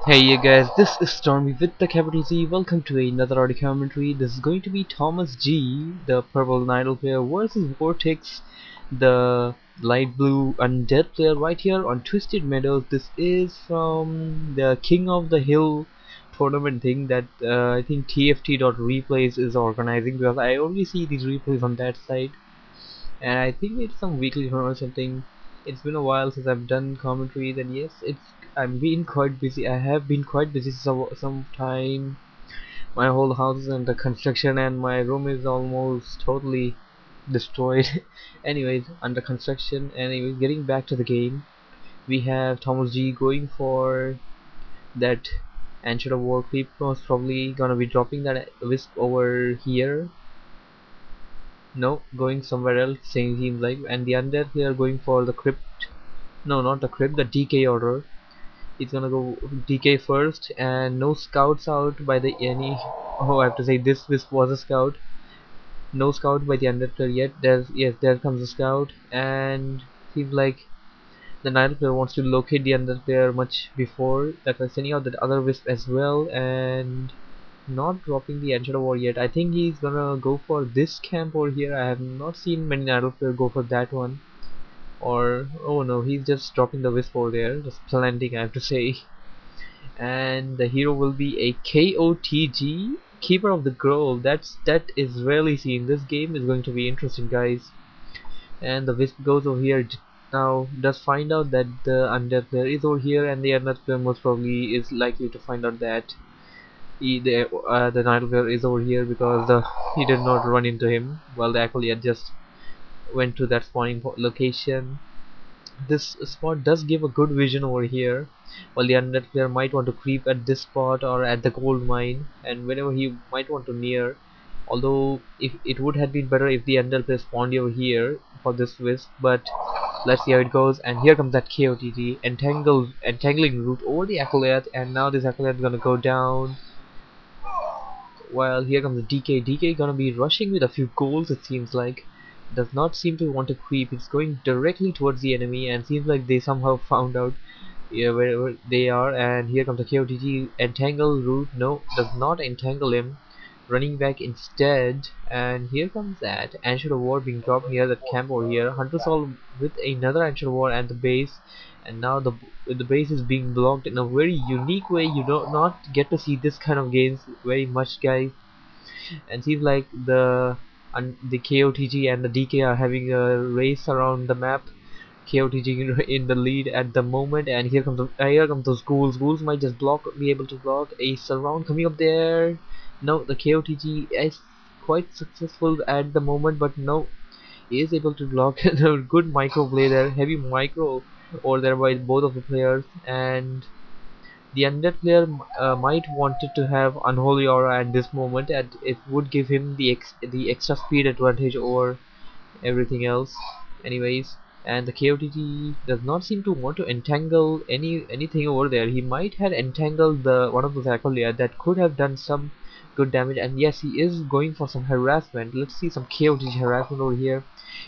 Hey you guys, this is Stormy with the capital Z. Welcome to another audio commentary. This is going to be ThomasG, the purple Nidal player, versus Vortix, the light blue undead player, right here on Twisted Meadows. This is from the King of the Hill tournament thing that I think TFT.replays is organizing, because I only see these replays on that site, and I think it's some weekly tournament or something. It's been a while since I've done commentaries, and yes, I'm being quite busy. I have been quite busy some time. My whole house is under construction, and my room is almost totally destroyed. Anyways, under construction. Anyways, getting back to the game, we have ThomasG going for that Ancient of War creep. Most probably gonna be dropping that wisp over here. No, going somewhere else, seems like. And the undead here going for the crypt. No, not the crypt, the DK order. He's gonna go DK first, and no scouts out by the any. Oh, I have to say this was a scout. No scout by the undead player yet. There comes a scout, and seems like the Nile player wants to locate the undead player much before that, was sending out that other wisp as well, and not dropping the Ancient War yet. I think he's gonna go for this camp over here. I have not seen many Nile players go for that one. Or oh no, he's just dropping the wisp over there, just planting, I have to say. And the hero will be a KOTG, Keeper of the Grove. That is rarely seen. This game is going to be interesting, guys. And the wisp goes over here now, does find out that the undead player is over here, and the undead player most probably is likely to find out that the Nile player is over here, because he did not run into him while the acolyte just went to that spawning location. This spot does give a good vision over here, while the undead player might want to creep at this spot or at the gold mine, and whenever he might want to near. Although if it would have been better if the undead player spawned over here for this wisp, but let's see how it goes. And here comes that KOTG entangling route over the acolyte, and now this acolyte is gonna go down. While here comes the DK gonna be rushing with a few goals, it seems like. Does not seem to want to creep. It's going directly towards the enemy, and seems like they somehow found out, yeah, where they are. And here comes the KOTG entangle route. No, does not entangle him. Running back instead. And here comes that Ancient War being dropped near that camp over here. Hunter's all with another Ancient War at the base, and now the base is being blocked in a very unique way. You do not get to see this kind of games very much, guys. And seems like the KOTG and the DK are having a race around the map. KOTG in the lead at the moment, and here comes those ghouls. Ghouls might just be able to block a surround coming up there. No, the KOTG is quite successful at the moment, but no, he is able to block. The good micro play there, heavy micro over there by both of the players. And the undead player might wanted to have unholy aura at this moment, and it would give him the extra speed advantage over everything else. Anyways, and the KOTG does not seem to want to entangle anything over there. He might have entangled the one of those acolytes that could have done some good damage, and yes, he is going for some harassment. Let's see some KOTG harassment over here.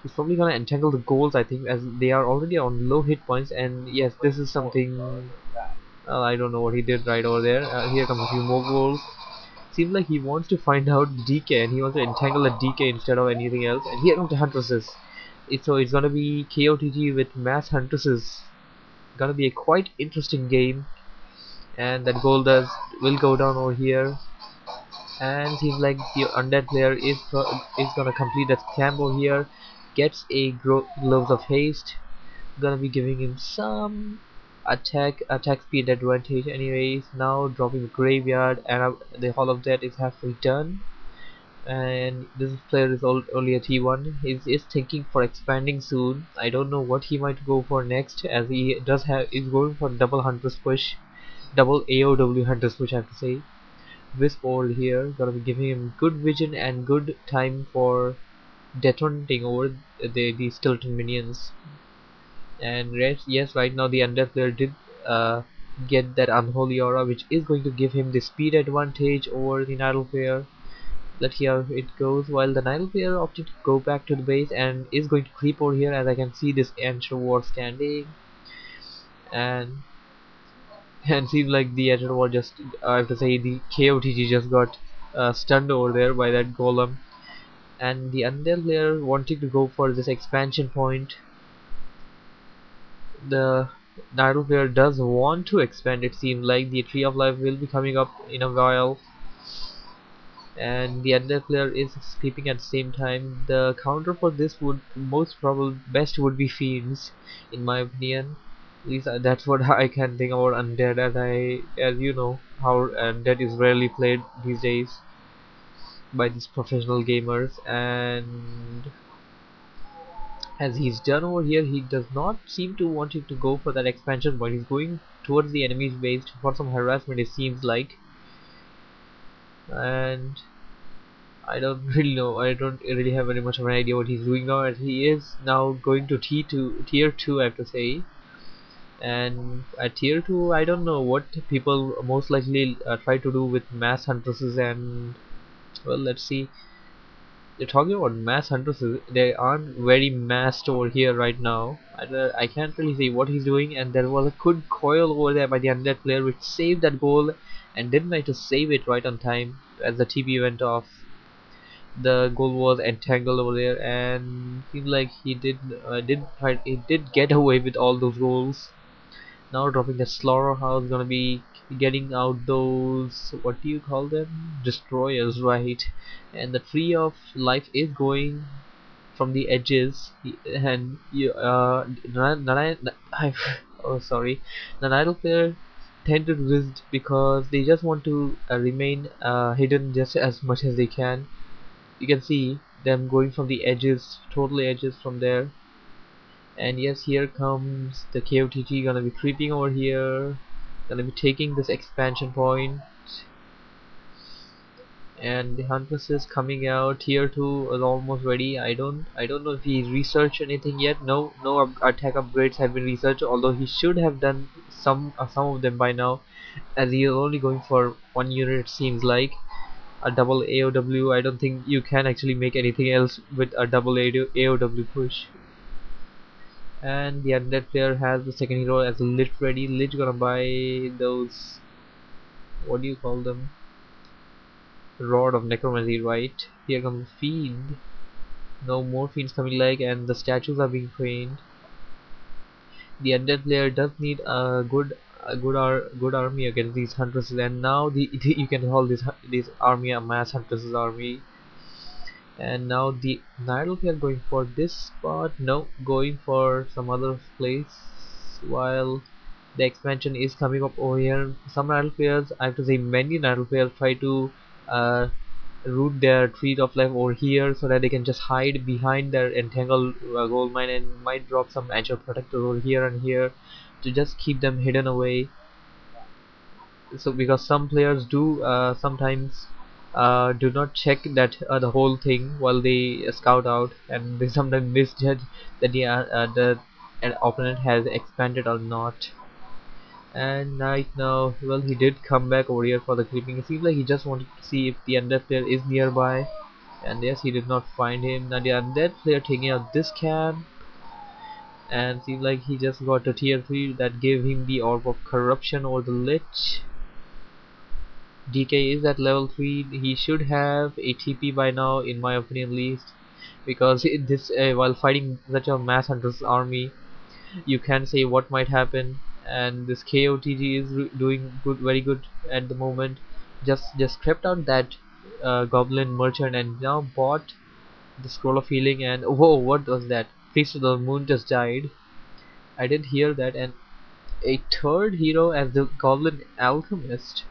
He's probably gonna entangle the goals, I think, as they are already on low hit points. And yes, this is something. I don't know what he did right over there. Here comes a few more goals. Seems like he wants to find out the DK, and he wants to entangle the DK instead of anything else. And here comes the Huntresses. So it's gonna be KOTG with mass Huntresses. Gonna be a quite interesting game. And that goal will go down over here. And seems like the undead player is gonna complete that camp over here. Gets a gloves of haste. Gonna be giving him some attack speed advantage. Anyways, now dropping the graveyard, and the Hall of Death is halfway done. And this player is only a T1. He is thinking for expanding soon. I don't know what he might go for next, as he is going for double Hunter's push, double AOW Hunter's push, I have to say. Wisp over here gonna be giving him good vision and good time for detonating over the skeleton minions. And yes, right now the undead player did get that unholy aura, which is going to give him the speed advantage over the Nidal player. Let's see how it goes. While the Nidal player opted to go back to the base and is going to creep over here, as I can see this Ancient War standing. And And seems like the editor was just, I have to say, the KOTG just got stunned over there by that golem. And the undead player wanting to go for this expansion point. The Naruto player does want to expand. It seems like the tree of life will be coming up in a while, and the undead player is sleeping at the same time. The counter for this would most probably best would be fiends, in my opinion. At least that's what I can think about undead, as you know how undead is rarely played these days by these professional gamers. And as he's done over here, he does not seem to want to go for that expansion point. He's going towards the enemy's base for some harassment, it seems like. And I don't really know. I don't really have very much of an idea what he's doing now. And he is now going to tier 2, I have to say. And at tier 2, I don't know what people most likely try to do with mass huntresses. And well, let's see. They're talking about mass hunters. They aren't very massed over here right now. I can't really see what he's doing. And there was a good coil over there by the undead player which saved that goal and didn't manage to save it right on time as the TP went off. The goal was entangled over there, and seemed like he did get away with all those goals. Now dropping the slaughterhouse, gonna be getting out those, what do you call them, destroyers, right? And the tree of life is going from the edges, and you oh sorry, the idle player tend to resist because they just want to remain hidden just as much as they can. You can see them going from the edges, totally edges from there. And yes, here comes the KOTG, gonna be creeping over here, gonna be taking this expansion point. And the Huntress is coming out. Tier 2 is almost ready. I don't know if he's researched anything yet. No attack upgrades have been researched, although he should have done some of them by now, as he is only going for one unit, it seems like. A double AOW, I don't think you can actually make anything else with a double AOW push. And the undead player has the second hero as Lich ready. Lich gonna buy those, what do you call them, Rod of Necromancy, right? Here comes Fiend. No more fiends coming, like, and the statues are being trained. The undead player does need good army against these huntresses, and now you can call this army a mass huntresses army. And now the Nidal player going for this spot, no, going for some other place, while the expansion is coming up over here. Some Nidal players, I have to say many Nidal players, try to uh, route their tree of life over here so that they can just hide behind their entangled gold mine, and might drop some agile protector over here and here to just keep them hidden away. So because some players do sometimes do not check that the whole thing while they scout out, and they sometimes misjudge that the an opponent has expanded or not. And right now, well, he did come back over here for the creeping. It seems like he just wanted to see if the undead player is nearby, and yes, he did not find him. Now the undead player taking out this camp, and seems like he just got a tier 3 that gave him the orb of corruption over the lich. DK is at level 3. He should have a TP by now, in my opinion at least, because this while fighting such a mass hunters army, you can say what might happen. And this KOTG is doing good, very good at the moment. Just crept out that goblin merchant and now bought the scroll of healing. And whoa, what was that? Priest of the moon just died. I didn't hear that. And a third hero as the goblin alchemist.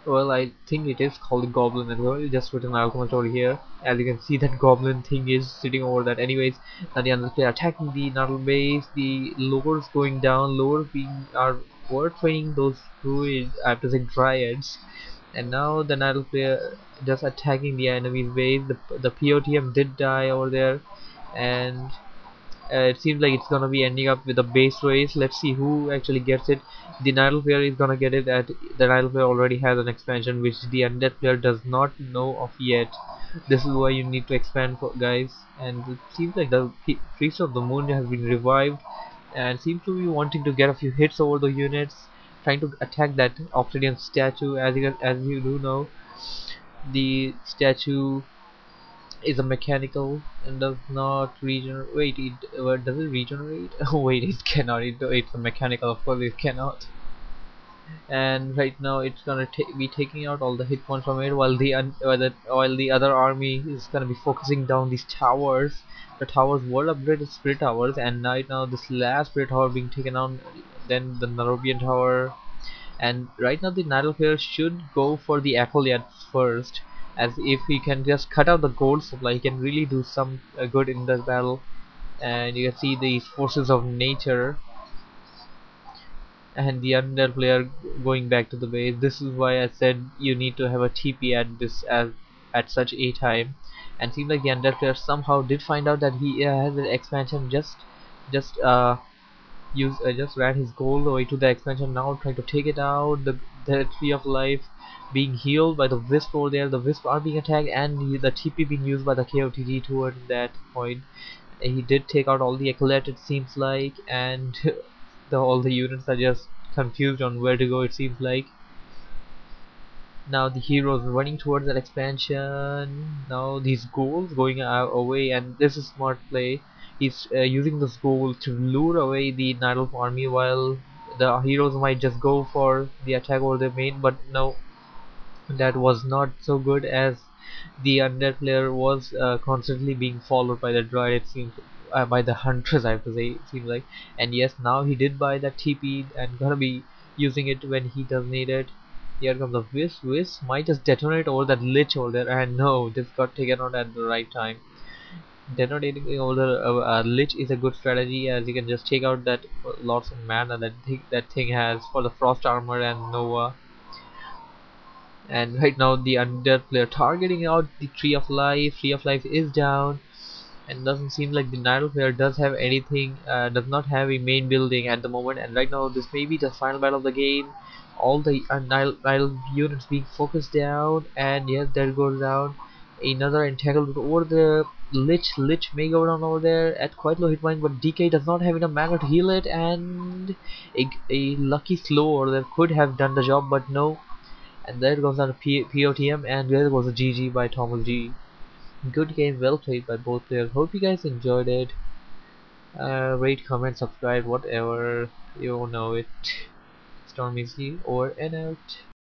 Well, I think it is called Goblin as well. It's just written Alchemist over here. As you can see, that Goblin thing is sitting over that. Anyways, now the other player attacking the Natal base. The lowers going down. Lowers being were training those druids. I have to say dryads. And now the Natal player just attacking the enemy's base. The POTM did die over there, and it seems like it's gonna be ending up with a base race. Let's see who actually gets it. The Nidal player is gonna get it. At the Nidal player already has an expansion which the undead player does not know of yet. This is why you need to expand, for guys. And it seems like the priest of the moon has been revived and seems to be wanting to get a few hits over the units. trying to attack that obsidian statue. As you do know, the statue is a mechanical and does not regenerate. Wait, does it regenerate? Oh wait, it cannot. It's a mechanical, of course it cannot. And right now it's gonna be taking out all the hit points from it, while while the other army is gonna be focusing down these towers. The towers were upgraded spirit towers, and right now this last spirit tower being taken out, then the Narobian tower. And right now the Nidal player should go for the Acolyte first, as if he can just cut out the gold supply, he can really do some good in this battle. And you can see these forces of nature and the undead player going back to the base. This is why I said you need to have a TP at this at such a time. And seems like the undead player somehow did find out that he has an expansion. Just just ran his gold away to the expansion. Now trying to take it out. The tree of life being healed by the wisp over there. The wisp are being attacked, and the TP being used by the KOTG towards that point. He did take out all the acolyte, it seems like, and all the units are just confused on where to go, it seems like. Now the heroes running towards that expansion. Now these ghouls going away, and this is smart play. He's using this ghoul to lure away the Nidal army, while the heroes might just go for the attack over the main. But no, that was not so good, as the undead player was constantly being followed by the droid, it seems, by the hunters, I have to say, it seems like. And yes, now he did buy that TP and gonna be using it when he does need it. Here comes the Wisp might just detonate over that lich over there, and no, this got taken out at the right time. Detonating over the lich is a good strategy, as you can just take out that lots of mana that thing has for the frost armor and Nova. And right now the undead player targeting out the tree of life. Tree of life is down, and doesn't seem like the Nidal player does have anything, does not have a main building at the moment. And right now this may be the final battle of the game. All the Nidal units being focused down, and yes, there goes down another entanglement over the lich may go down over there at quite low hit point, but DK does not have enough mana to heal it, and a lucky slow over there could have done the job, but no. And there goes on a POTM, and there goes a GG by ThomasG. Good game, well played by both players. Hope you guys enjoyed it. Rate, comment, subscribe, whatever, you know it. StormyZ over and out.